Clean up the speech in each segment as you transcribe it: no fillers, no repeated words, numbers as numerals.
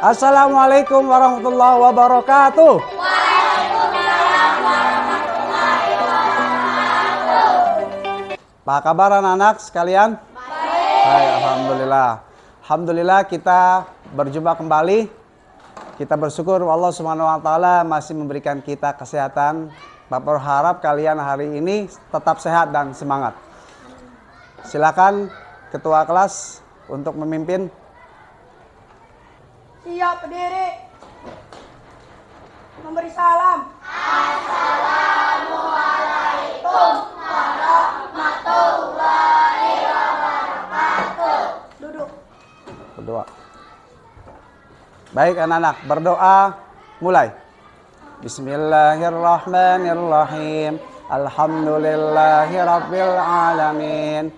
Assalamualaikum warahmatullahi wabarakatuh. Apa kabar anak-anak sekalian? Baik. Alhamdulillah. Alhamdulillah kita berjumpa kembali. Kita bersyukur Allah Subhanahu wa taala masih memberikan kita kesehatan. Bapak berharap kalian hari ini tetap sehat dan semangat. Silakan ketua kelas untuk memimpin. Siap berdiri. Memberi salam. Assalamualaikum warahmatullahi wabarakatuh. Duduk. Berdoa. Baik anak-anak, berdoa mulai. Bismillahirrahmanirrahim. Alhamdulillahirabbil alamin.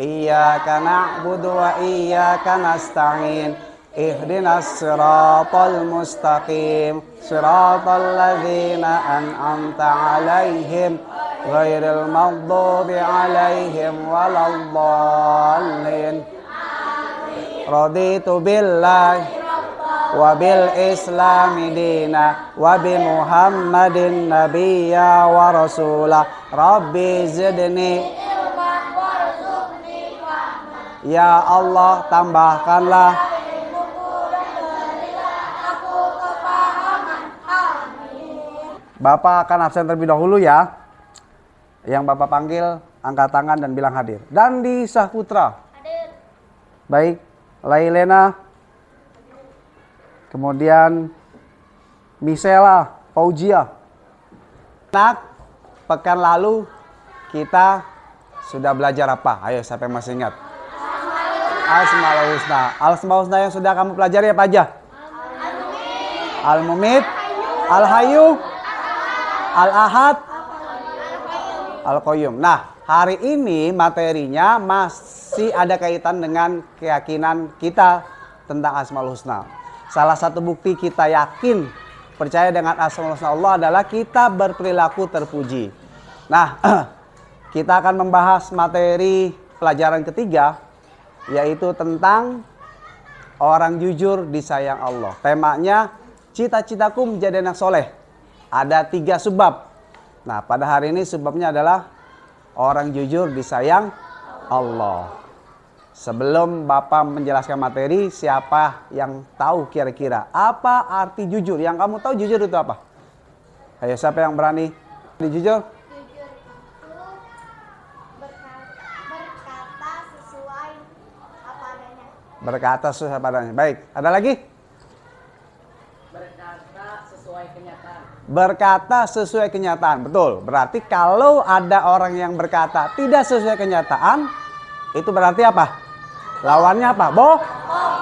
Iyyaka na'budu wa iyyaka nasta'in. Ihdinas siratal mustaqim. Siratal ladzina an'amta 'alaihim ghairil maghdubi 'alaihim waladdallin. Raditu billahi wa bil islami dina wa bi Muhammadin nabiyya wa rasula. Rabbi zidni. Ya Allah, tambahkanlah. Bapak akan absen terlebih dahulu ya. Yang Bapak panggil, angkat tangan dan bilang hadir. Dandi Sahputra. Hadir. Baik, Lailena. Kemudian Misela Fauzia. Nak, pekan lalu kita sudah belajar apa? Ayo, siapa yang masih ingat? Asmaul Husna. Asmaul Husna yang sudah kamu pelajari apa aja? Al-Mumit, Al-Hayyu, Al-Ahad, Al-Qayyum. Nah, hari ini materinya masih ada kaitan dengan keyakinan kita tentang Asmaul Husna. Salah satu bukti kita yakin percaya dengan Asmaul Husna Allah adalah kita berperilaku terpuji. Nah, kita akan membahas materi pelajaran ketiga, yaitu tentang orang jujur disayang Allah. Temanya cita-citaku menjadi anak soleh. Ada 3 subbab. Nah, pada hari ini subbabnya adalah orang jujur disayang Allah. Sebelum Bapak menjelaskan materi, siapa yang tahu kira-kira apa arti jujur? Yang kamu tahu jujur itu apa? Ayo, siapa yang berani jujur? Berkata sesuai padanya. Baik, ada lagi? Berkata sesuai kenyataan. Berkata sesuai kenyataan, betul. Berarti kalau ada orang yang berkata tidak sesuai kenyataan, itu berarti apa? Lawannya apa?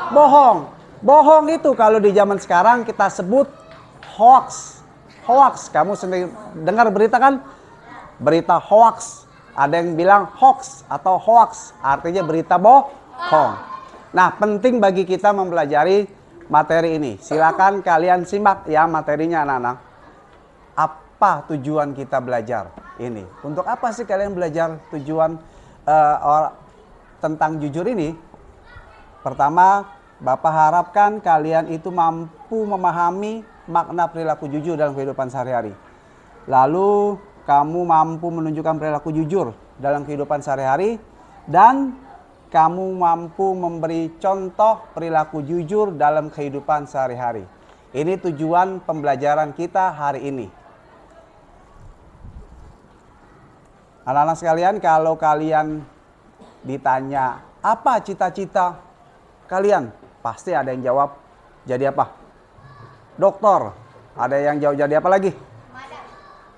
Bohong. Bohong itu kalau di zaman sekarang kita sebut hoax. Hoax, kamu sendiri dengar berita kan? Berita hoax. Ada yang bilang hoax atau hoax, artinya berita bohong. Nah, penting bagi kita mempelajari materi ini. Silakan kalian simak ya materinya anak-anak. Apa tujuan kita belajar ini? Untuk apa sih kalian belajar tujuan tentang jujur ini? Pertama, Bapak harapkan kalian itu mampu memahami makna perilaku jujur dalam kehidupan sehari-hari. Lalu, kamu mampu menunjukkan perilaku jujur dalam kehidupan sehari-hari. Dan kamu mampu memberi contoh perilaku jujur dalam kehidupan sehari-hari. Ini tujuan pembelajaran kita hari ini. Anak-anak sekalian, kalau kalian ditanya, apa cita-cita kalian? Pasti ada yang jawab, jadi apa? Dokter. Ada yang jawab jadi apa lagi?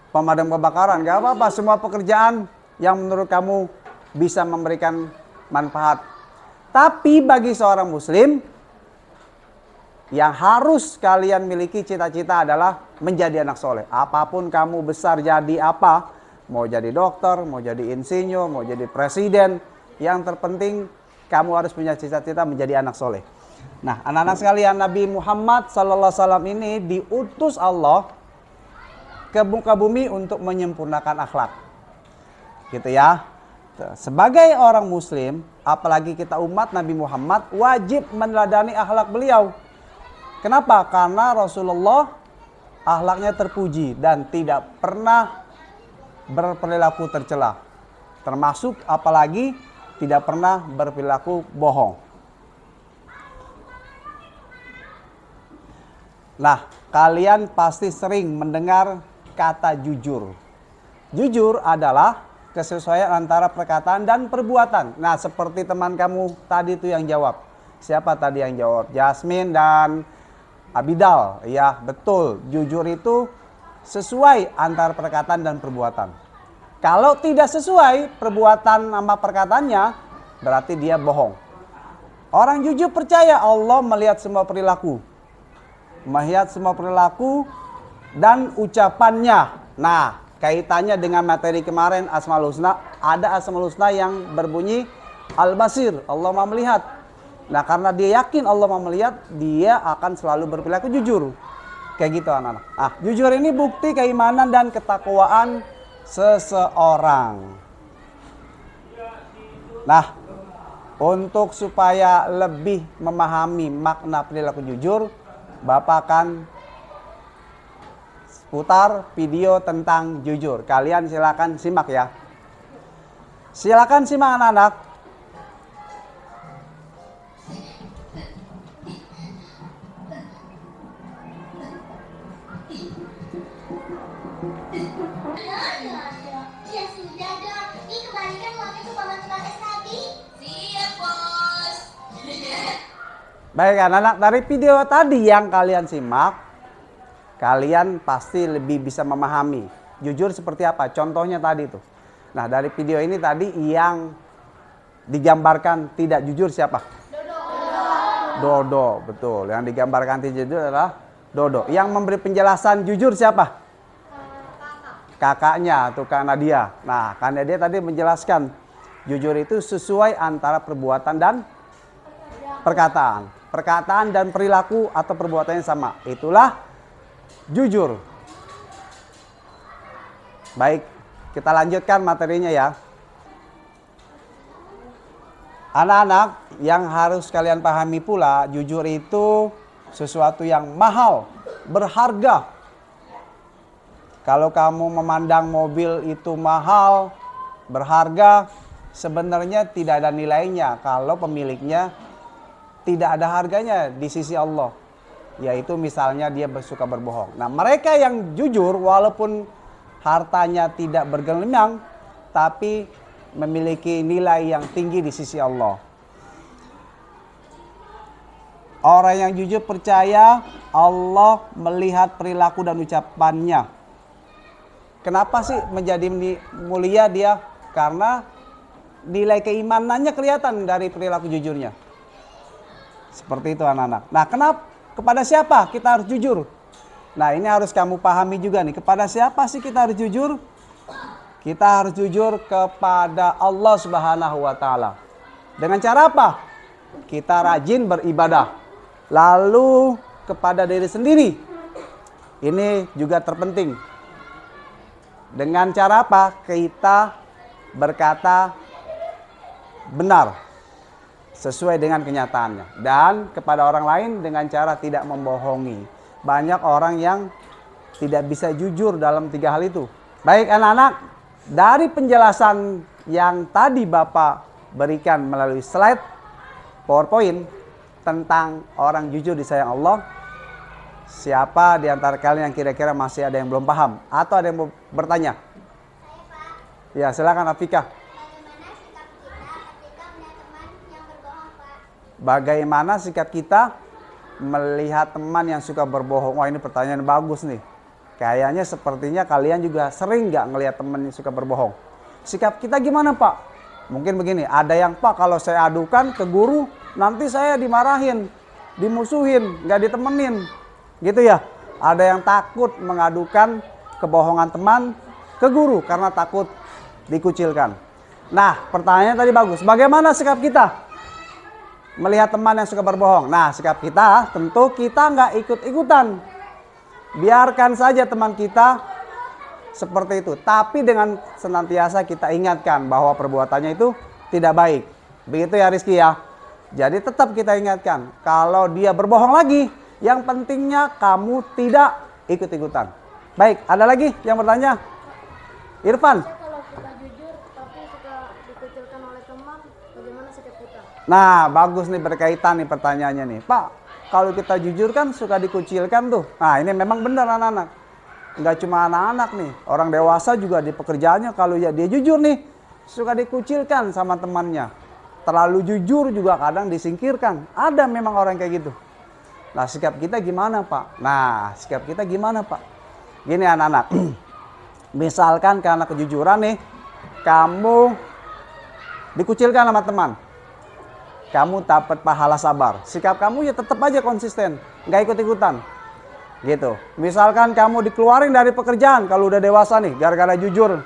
Pemadam kebakaran. Gak apa-apa, semua pekerjaan yang menurut kamu bisa memberikan manfaat. Tapi bagi seorang muslim, yang harus kalian miliki cita-cita adalah menjadi anak soleh. Apapun kamu besar jadi apa, mau jadi dokter, mau jadi insinyur, mau jadi presiden, yang terpenting kamu harus punya cita-cita menjadi anak soleh. Nah, anak-anak sekalian, Nabi Muhammad SAW ini diutus Allah ke muka bumi untuk menyempurnakan akhlak. Gitu ya. Sebagai orang muslim, apalagi kita umat Nabi Muhammad, wajib meneladani akhlak beliau. Kenapa? Karena Rasulullah akhlaknya terpuji dan tidak pernah berperilaku tercela. Termasuk apalagi tidak pernah berperilaku bohong. Nah, kalian pasti sering mendengar kata jujur. Jujur adalah kesesuaian antara perkataan dan perbuatan. Nah, seperti teman kamu tadi itu yang jawab. Siapa tadi yang jawab? Jasmine dan Abidal. Ya, betul. Jujur itu sesuai antara perkataan dan perbuatan. Kalau tidak sesuai perbuatan sama perkataannya, berarti dia bohong. Orang jujur percaya Allah melihat semua perilaku. Melihat semua perilaku dan ucapannya. Nah, kaitannya dengan materi kemarin Asmaul Husna, ada Asmaul Husna yang berbunyi Al-Basir, Allah Maha melihat. Nah, karena dia yakin Allah Maha melihat, dia akan selalu berperilaku jujur. Kayak gitu anak-anak. Ah, jujur ini bukti keimanan dan ketakwaan seseorang. Nah, untuk supaya lebih memahami makna perilaku jujur, Bapak akan putar video tentang jujur. Kalian silakan simak ya. Silakan simak anak-anak. Ya sudah dong, ini kembalikan uangnya ke Paman Tukang es tadi. Siap, Bos. Baik anak-anak, dari video tadi yang kalian simak, kalian pasti lebih bisa memahami jujur seperti apa. Contohnya tadi tuh. Nah, dari video ini tadi yang digambarkan tidak jujur siapa? Dodo, betul. Yang digambarkan tidak jujur adalah Dodo. Yang memberi penjelasan jujur siapa? Kakaknya, tuh Kak Nadia. Nah, Kak Nadia tadi menjelaskan jujur itu sesuai antara perbuatan dan perkataan. Perkataan dan perilaku atau perbuatannya sama. Itulah jujur. Baik, kita lanjutkan materinya ya. Anak-anak, yang harus kalian pahami pula, jujur itu sesuatu yang mahal, berharga. Kalau kamu memandang mobil itu mahal, berharga, sebenarnya tidak ada nilainya kalau pemiliknya tidak ada harganya di sisi Allah. Yaitu misalnya dia suka berbohong. Nah, mereka yang jujur walaupun hartanya tidak bergelimang, tapi memiliki nilai yang tinggi di sisi Allah. Orang yang jujur percaya Allah melihat perilaku dan ucapannya. Kenapa sih menjadi mulia dia? Karena nilai keimanannya kelihatan dari perilaku jujurnya. Seperti itu anak-anak. Nah, kepada siapa kita harus jujur? Nah, ini harus kamu pahami juga nih. Kepada siapa sih kita harus jujur? Kita harus jujur kepada Allah Subhanahu wa Ta'ala. Dengan cara apa? Kita rajin beribadah. Lalu kepada diri sendiri. Ini juga terpenting. Dengan cara apa? Kita berkata benar sesuai dengan kenyataannya. Dan kepada orang lain dengan cara tidak membohongi. Banyak orang yang tidak bisa jujur dalam 3 hal itu. Baik anak-anak, dari penjelasan yang tadi Bapak berikan melalui slide PowerPoint tentang orang jujur disayang Allah, siapa di antara kalian yang kira-kira masih ada yang belum paham atau ada yang mau bertanya? Ya, silakan Afika. Bagaimana sikap kita melihat teman yang suka berbohong? Wah, ini pertanyaan bagus nih. Kayaknya sepertinya kalian juga sering nggak ngelihat teman yang suka berbohong. Sikap kita gimana Pak? Mungkin begini, ada yang Pak kalau saya adukan ke guru nanti saya dimarahin, dimusuhin, nggak ditemenin. Gitu ya. Ada yang takut mengadukan kebohongan teman ke guru karena takut dikucilkan. Nah, pertanyaannya tadi bagus. Bagaimana sikap kita melihat teman yang suka berbohong? Nah, sikap kita tentu kita nggak ikut-ikutan. Biarkan saja teman kita seperti itu. Tapi dengan senantiasa kita ingatkan bahwa perbuatannya itu tidak baik. Begitu ya Rizky ya. Jadi tetap kita ingatkan, kalau dia berbohong lagi, yang pentingnya kamu tidak ikut-ikutan. Baik, ada lagi yang bertanya? Irfan. Kalau kita jujur tapi suka dikucilkan oleh teman, bagaimana sikap kita? Nah, bagus nih, berkaitan nih pertanyaannya nih. Pak, kalau kita jujur kan suka dikucilkan tuh. Nah, ini memang benar anak-anak. Nggak cuma anak-anak nih, orang dewasa juga di pekerjaannya kalau ya dia jujur nih, suka dikucilkan sama temannya. Terlalu jujur juga kadang disingkirkan. Ada memang orang kayak gitu. Nah, sikap kita gimana, Pak? Nah, sikap kita gimana, Pak? Gini anak-anak. Misalkan karena kejujuran nih, kamu dikucilkan sama teman. Kamu dapat pahala sabar. Sikap kamu ya tetap aja konsisten, nggak ikut-ikutan. Gitu. Misalkan kamu dikeluarin dari pekerjaan kalau udah dewasa nih, gara-gara jujur,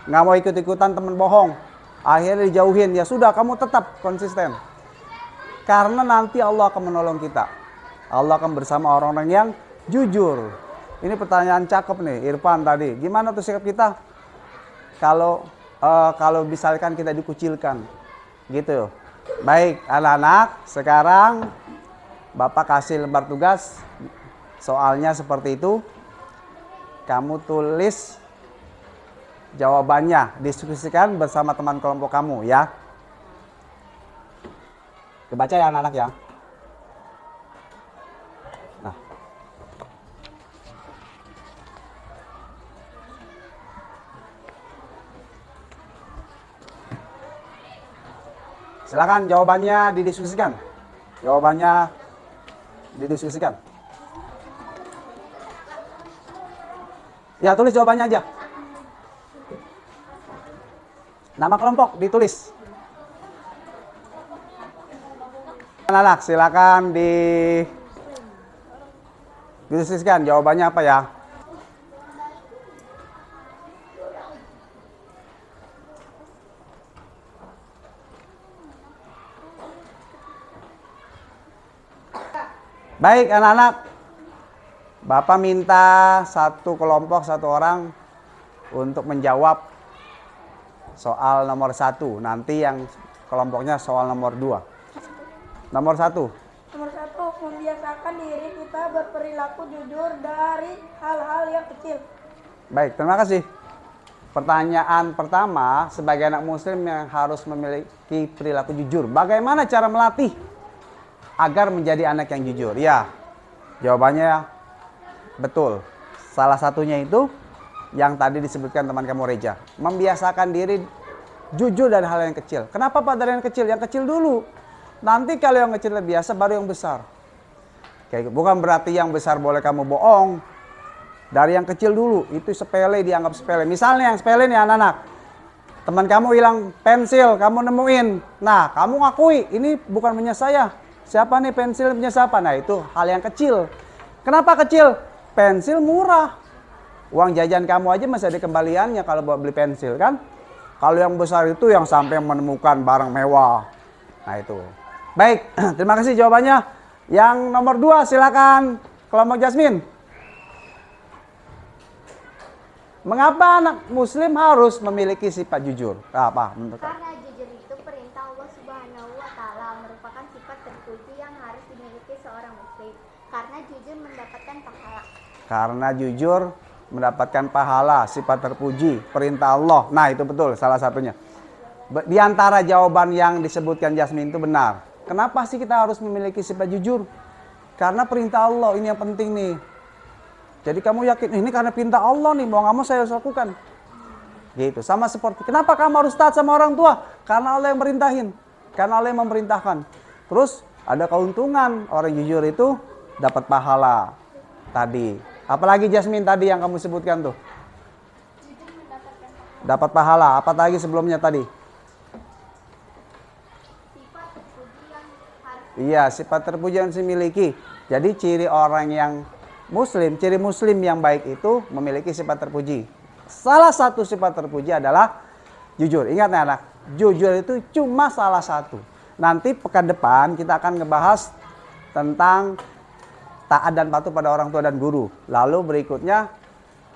nggak mau ikut-ikutan teman bohong. Akhirnya dijauhin, ya sudah kamu tetap konsisten. Karena nanti Allah akan menolong kita. Allah akan bersama orang-orang yang jujur. Ini pertanyaan cakep nih, Irfan tadi. Gimana tuh sikap kita? Kalau misalkan kita dikucilkan, gitu. Baik, anak-anak, sekarang Bapak kasih lembar tugas. Soalnya seperti itu. Kamu tulis jawabannya, diskusikan bersama teman kelompok kamu ya. Kebaca ya anak-anak ya. Nah. Silakan jawabannya didiskusikan. Jawabannya didiskusikan. Ya, tulis jawabannya aja. Nama kelompok ditulis. Anak-anak silakan didiskusikan jawabannya apa ya. Baik anak-anak, Bapak minta satu kelompok, satu orang untuk menjawab soal nomor 1. Nanti yang kelompoknya soal nomor 2. Nomor 1. Nomor 1, membiasakan diri kita berperilaku jujur dari hal-hal yang kecil. Baik, terima kasih. Pertanyaan pertama, sebagai anak muslim yang harus memiliki perilaku jujur, bagaimana cara melatih agar menjadi anak yang jujur? Ya, jawabannya betul. Salah satunya itu yang tadi disebutkan teman kamu Reja. Membiasakan diri jujur dari hal yang kecil. Kenapa Pak dari yang kecil? Yang kecil dulu. Nanti kalau yang kecil biasa baru yang besar. Kayak bukan berarti yang besar boleh kamu bohong. Dari yang kecil dulu, itu sepele dianggap sepele. Misalnya yang sepele nih anak-anak. Teman kamu hilang pensil, kamu nemuin. Nah, kamu ngakui, ini bukan punya saya. Siapa nih pensil punya siapa? Nah, itu hal yang kecil. Kenapa kecil? Pensil murah. Uang jajan kamu aja masih ada kembaliannya kalau buat beli pensil kan? Kalau yang besar itu yang sampai menemukan barang mewah. Nah itu. Baik, terima kasih jawabannya. Yang nomor 2 silakan kelompok Jasmine. Mengapa anak muslim harus memiliki sifat jujur? Apa menurut kamu? Karena jujur itu perintah Allah Subhanahu wa Ta'ala, merupakan sifat terpuji yang harus dimiliki seorang muslim. Karena jujur mendapatkan pahala. Karena jujur mendapatkan pahala, sifat terpuji, perintah Allah. Nah, itu betul salah satunya. Di antara jawaban yang disebutkan Jasmine itu benar. Kenapa sih kita harus memiliki sifat jujur? Karena perintah Allah, ini yang penting nih. Jadi kamu yakin, ini karena perintah Allah nih, mau nggak mau saya harus lakukan. Gitu, sama seperti, kenapa kamu harus taat sama orang tua? Karena Allah yang merintahin. Karena Allah yang memerintahkan. Terus ada keuntungan, orang jujur itu dapat pahala. Tadi. Apalagi Jasmine tadi yang kamu sebutkan tuh? Dapat pahala. Apa lagi sebelumnya tadi? Sifat terpuji yang harus Iya, sifat terpuji yang dimiliki. Jadi ciri orang yang muslim, ciri muslim yang baik itu memiliki sifat terpuji. Salah satu sifat terpuji adalah jujur. Ingat ya anak, jujur itu cuma salah satu. Nanti pekan depan kita akan ngebahas tentang taat dan patuh pada orang tua dan guru. Lalu berikutnya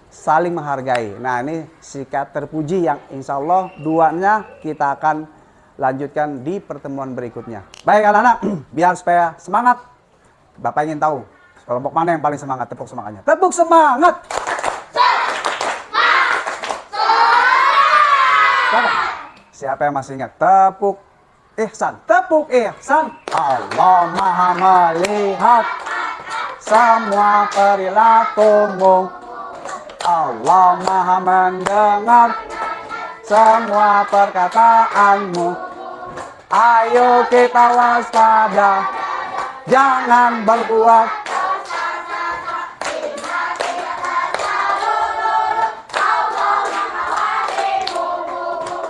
saling menghargai. Nah, ini sikap terpuji yang insya Allah duanya kita akan lanjutkan di pertemuan berikutnya. Baik anak-anak, biar supaya semangat, Bapak ingin tahu kelompok mana yang paling semangat. Tepuk semangatnya. Tepuk semangat. Siapa yang masih ingat? Tepuk ihsan. Tepuk ihsan. Allah Maha melihat semua perilakumu. Allah Maha mendengar semua perkataanmu. Ayo kita waspada, jangan berbuat.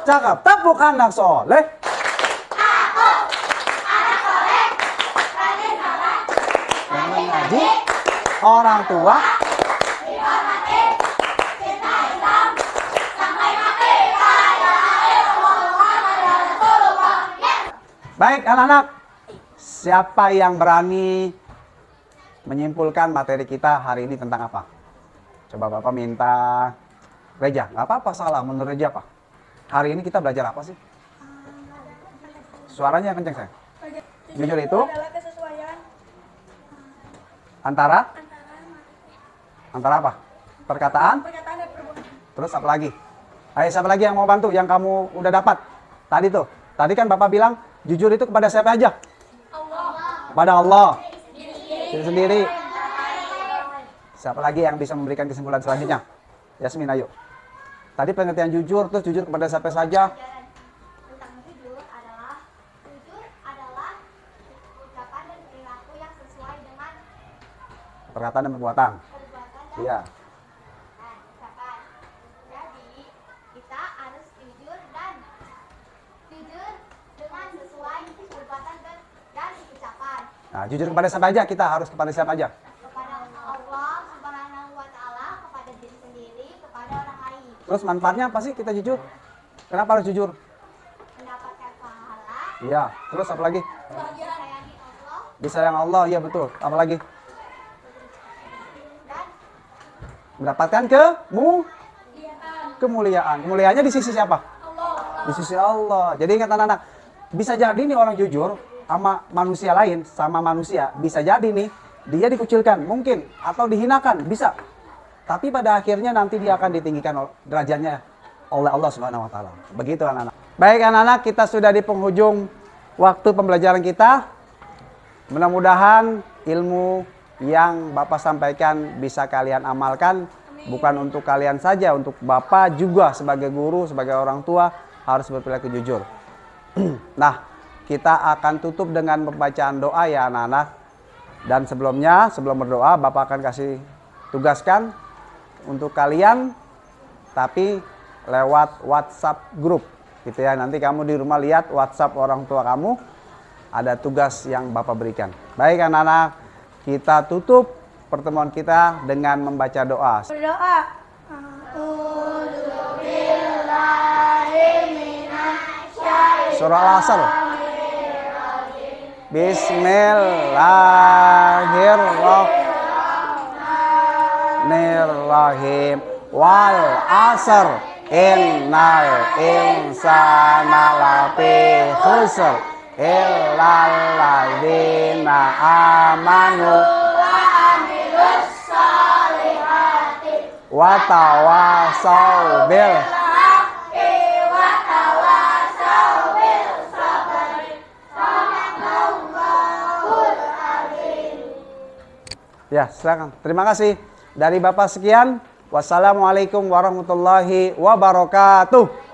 Cakap, tepuk anak soleh. Mengaji, orang tua. Baik anak-anak, siapa yang berani menyimpulkan materi kita hari ini tentang apa? Coba Bapak minta Reja, nggak apa-apa salah, menurut Reja apa? Hari ini kita belajar apa sih? Suaranya yang kenceng saya. Jujur itu adalah kesesuaian antara apa? Perkataan, perkataan dan perbuatan. terus apa lagi? Ayo siapa lagi yang mau bantu? Yang kamu udah dapat tadi tuh. Tadi kan Bapak bilang jujur itu kepada siapa aja? Allah. Kepada Allah. Diri sendiri. Siapa lagi yang bisa memberikan kesimpulan selanjutnya? Yasmin, ayo. Tadi pengertian jujur, terus jujur kepada siapa saja? Tentang jujur adalah ucapan dan perilaku yang sesuai dengan Perkataan dan perbuatan. perbuatan dan Iya. ucapan. Jadi kita harus jujur dengan sesuai perbuatan dan ucapan Nah, jujur kepada siapa aja? Kita harus kepada siapa aja? kepada Allah Subhanahu wa Ta'ala, kepada diri sendiri, kepada orang lain. Terus manfaatnya apa sih kita jujur? Kenapa harus jujur? Mendapatkan pahala, Iya. Terus apa lagi? disayangi Allah, Disayang Allah, iya betul. Apa lagi? dan Mendapatkan kemuliaan. Kemuliaannya di sisi siapa? Di sisi Allah. Jadi ingat anak-anak, bisa jadi nih orang jujur sama manusia lain, sama manusia, bisa jadi nih dia dikucilkan mungkin atau dihinakan, bisa. Tapi pada akhirnya nanti dia akan ditinggikan derajatnya oleh Allah Subhanahu wa taala. Begitu anak-anak. Baik anak-anak, kita sudah di penghujung waktu pembelajaran kita. Mudah-mudahan ilmu yang Bapak sampaikan bisa kalian amalkan. Bukan untuk kalian saja, untuk Bapak juga sebagai guru, sebagai orang tua harus berperilaku jujur. Nah, kita akan tutup dengan pembacaan doa ya anak-anak. Dan sebelumnya, sebelum berdoa, Bapak akan kasih tugaskan untuk kalian, tapi lewat WhatsApp grup, gitu ya. Nanti kamu di rumah lihat WhatsApp orang tua kamu, ada tugas yang Bapak berikan. Baik anak-anak, kita tutup pertemuan kita dengan membaca doa. Berdoa. Surah Al-Asr. Bismillahirrahmanirrahim. Wal asr. Innal insana lafi khusr. Illal ladzina amanu wa tawassaw bil Ya, silakan. Terima kasih. Dari Bapak sekian. Wassalamualaikum warahmatullahi wabarakatuh.